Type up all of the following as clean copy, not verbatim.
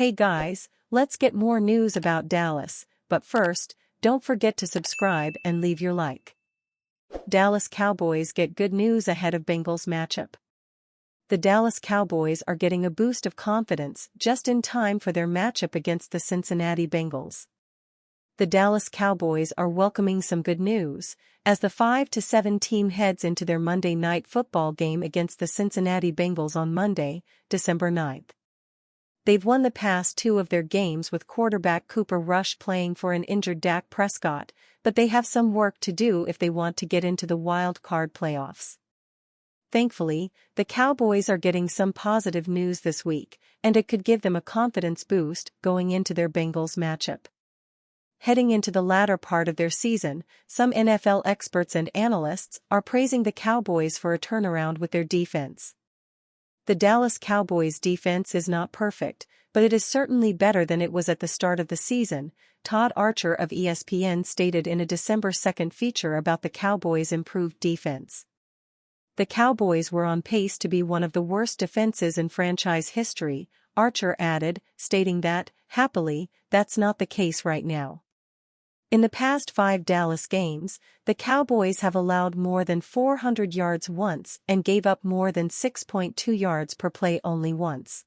Hey guys, let's get more news about Dallas, but first, don't forget to subscribe and leave your like. Dallas Cowboys get good news ahead of Bengals matchup. The Dallas Cowboys are getting a boost of confidence just in time for their matchup against the Cincinnati Bengals. The Dallas Cowboys are welcoming some good news, as the 5-7 team heads into their Monday Night Football game against the Cincinnati Bengals on Monday, December 9th. They've won the past two of their games with quarterback Cooper Rush playing for an injured Dak Prescott, but they have some work to do if they want to get into the wild card playoffs. Thankfully, the Cowboys are getting some positive news this week, and it could give them a confidence boost going into their Bengals matchup. Heading into the latter part of their season, some NFL experts and analysts are praising the Cowboys for a turnaround with their defense. The Dallas Cowboys defense is not perfect, but it is certainly better than it was at the start of the season, Todd Archer of ESPN stated in a December 2nd feature about the Cowboys' improved defense. The Cowboys were on pace to be one of the worst defenses in franchise history, Archer added, stating that, happily, that's not the case right now. In the past 5 Dallas games, the Cowboys have allowed more than 400 yards once and gave up more than 6.2 yards per play only once.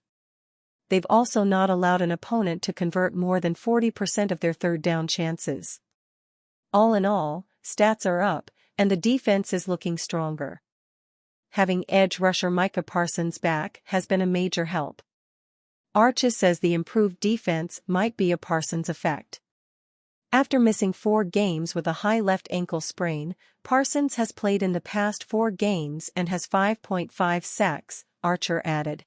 They've also not allowed an opponent to convert more than 40% of their third down chances. All in all, stats are up, and the defense is looking stronger. Having edge rusher Micah Parsons back has been a major help. Archer says the improved defense might be a Parsons effect. After missing 4 games with a high left ankle sprain, Parsons has played in the past 4 games and has 5.5 sacks, Archer added.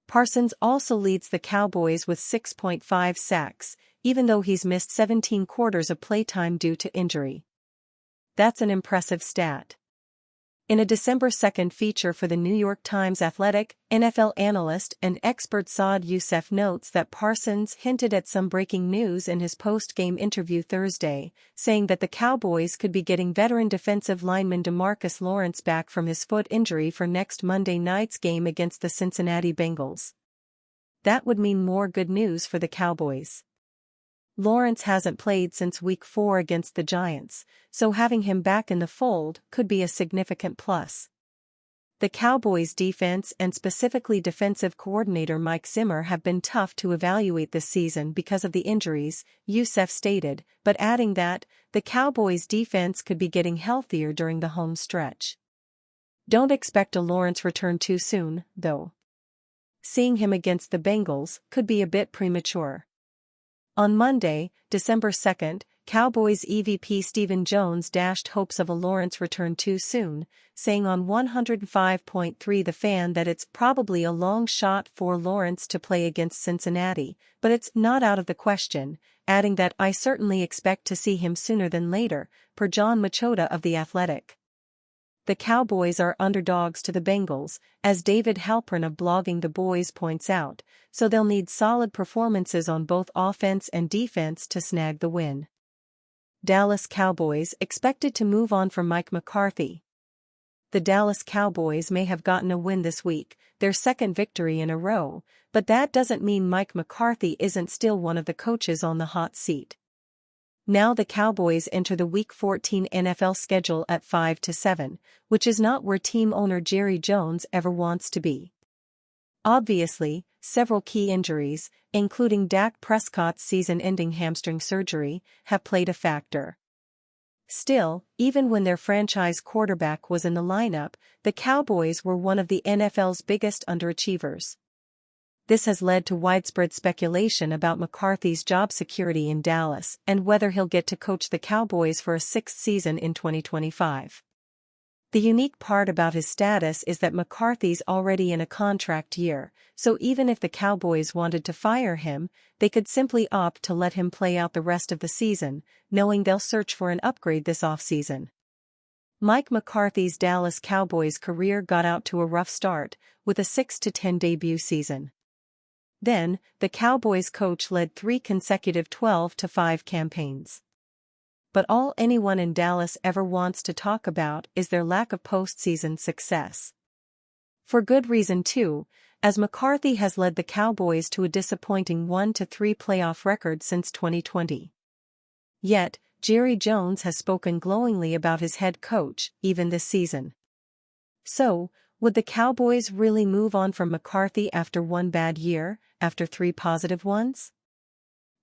Parsons also leads the Cowboys with 6.5 sacks, even though he's missed 17 quarters of playtime due to injury. That's an impressive stat. In a December 2nd feature for the New York Times Athletic, NFL analyst and expert Saad Youssef notes that Parsons hinted at some breaking news in his post-game interview Thursday, saying that the Cowboys could be getting veteran defensive lineman DeMarcus Lawrence back from his foot injury for next Monday night's game against the Cincinnati Bengals. That would mean more good news for the Cowboys. Lawrence hasn't played since Week 4 against the Giants, so having him back in the fold could be a significant plus. The Cowboys' defense and specifically defensive coordinator Mike Zimmer have been tough to evaluate this season because of the injuries, Youssef stated, but adding that, the Cowboys' defense could be getting healthier during the home stretch. Don't expect a Lawrence return too soon, though. Seeing him against the Bengals could be a bit premature. On Monday, December 2nd, Cowboys EVP Stephen Jones dashed hopes of a Lawrence return too soon, saying on 105.3 The Fan that it's probably a long shot for Lawrence to play against Cincinnati, but it's not out of the question, adding that I certainly expect to see him sooner than later, per John Machota of The Athletic. The Cowboys are underdogs to the Bengals, as David Halpern of Blogging the Boys points out, so they'll need solid performances on both offense and defense to snag the win. Dallas Cowboys expected to move on from Mike McCarthy. The Dallas Cowboys may have gotten a win this week, their second victory in a row, but that doesn't mean Mike McCarthy isn't still one of the coaches on the hot seat. Now the Cowboys enter the Week 14 NFL schedule at 5-7, which is not where team owner Jerry Jones ever wants to be. Obviously, several key injuries, including Dak Prescott's season-ending hamstring surgery, have played a factor. Still, even when their franchise quarterback was in the lineup, the Cowboys were one of the NFL's biggest underachievers. This has led to widespread speculation about McCarthy's job security in Dallas and whether he'll get to coach the Cowboys for a 6th season in 2025. The unique part about his status is that McCarthy's already in a contract year, so even if the Cowboys wanted to fire him, they could simply opt to let him play out the rest of the season, knowing they'll search for an upgrade this offseason. Mike McCarthy's Dallas Cowboys career got out to a rough start, with a 6-10 debut season. Then, the Cowboys coach led 3 consecutive 12-5 campaigns. But all anyone in Dallas ever wants to talk about is their lack of postseason success. For good reason too, as McCarthy has led the Cowboys to a disappointing 1-3 playoff record since 2020. Yet, Jerry Jones has spoken glowingly about his head coach, even this season. So, would the Cowboys really move on from McCarthy after one bad year, after 3 positive ones?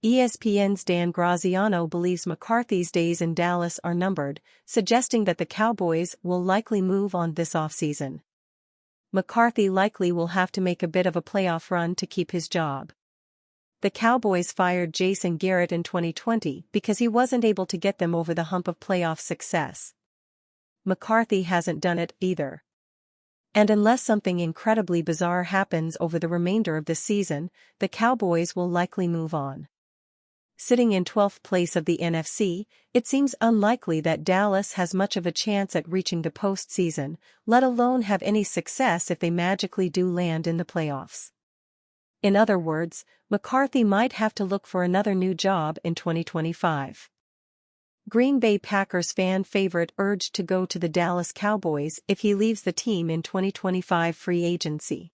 ESPN's Dan Graziano believes McCarthy's days in Dallas are numbered, suggesting that the Cowboys will likely move on this offseason. McCarthy likely will have to make a bit of a playoff run to keep his job. The Cowboys fired Jason Garrett in 2020 because he wasn't able to get them over the hump of playoff success. McCarthy hasn't done it either. And unless something incredibly bizarre happens over the remainder of the season, the Cowboys will likely move on. Sitting in 12th place of the NFC, it seems unlikely that Dallas has much of a chance at reaching the postseason, let alone have any success if they magically do land in the playoffs. In other words, McCarthy might have to look for another new job in 2025. Green Bay Packers fan favorite urged to go to the Dallas Cowboys if he leaves the team in 2025 free agency.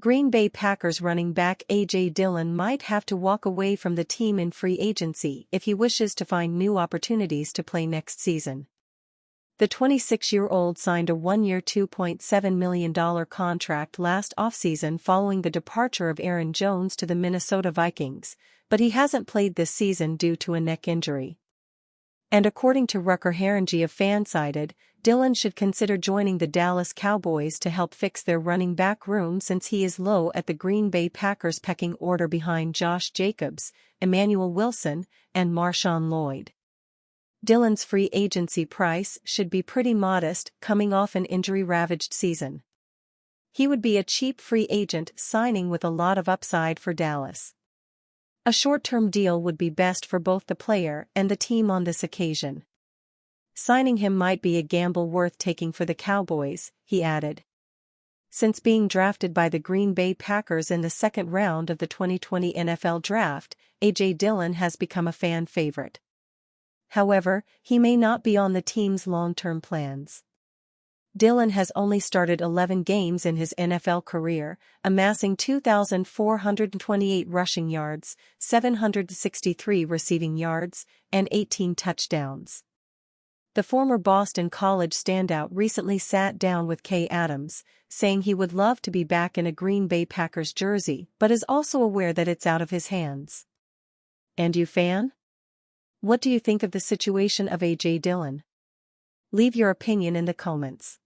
Green Bay Packers running back A.J. Dillon might have to walk away from the team in free agency if he wishes to find new opportunities to play next season. The 26-year-old signed a one-year $2.7 million contract last offseason following the departure of Aaron Jones to the Minnesota Vikings, but he hasn't played this season due to a neck injury. And according to Rucker Harangi of Fansided, Dillon should consider joining the Dallas Cowboys to help fix their running back room since he is low at the Green Bay Packers pecking order behind Josh Jacobs, Emmanuel Wilson, and Marshawn Lloyd. Dillon's free agency price should be pretty modest coming off an injury-ravaged season. He would be a cheap free agent signing with a lot of upside for Dallas. A short-term deal would be best for both the player and the team on this occasion. Signing him might be a gamble worth taking for the Cowboys, he added. Since being drafted by the Green Bay Packers in the second round of the 2020 NFL Draft, A.J. Dillon has become a fan favorite. However, he may not be on the team's long-term plans. Dillon has only started 11 games in his NFL career, amassing 2,428 rushing yards, 763 receiving yards, and 18 touchdowns. The former Boston College standout recently sat down with Kay Adams, saying he would love to be back in a Green Bay Packers jersey but is also aware that it's out of his hands. And you, fan? What do you think of the situation of A.J. Dillon? Leave your opinion in the comments.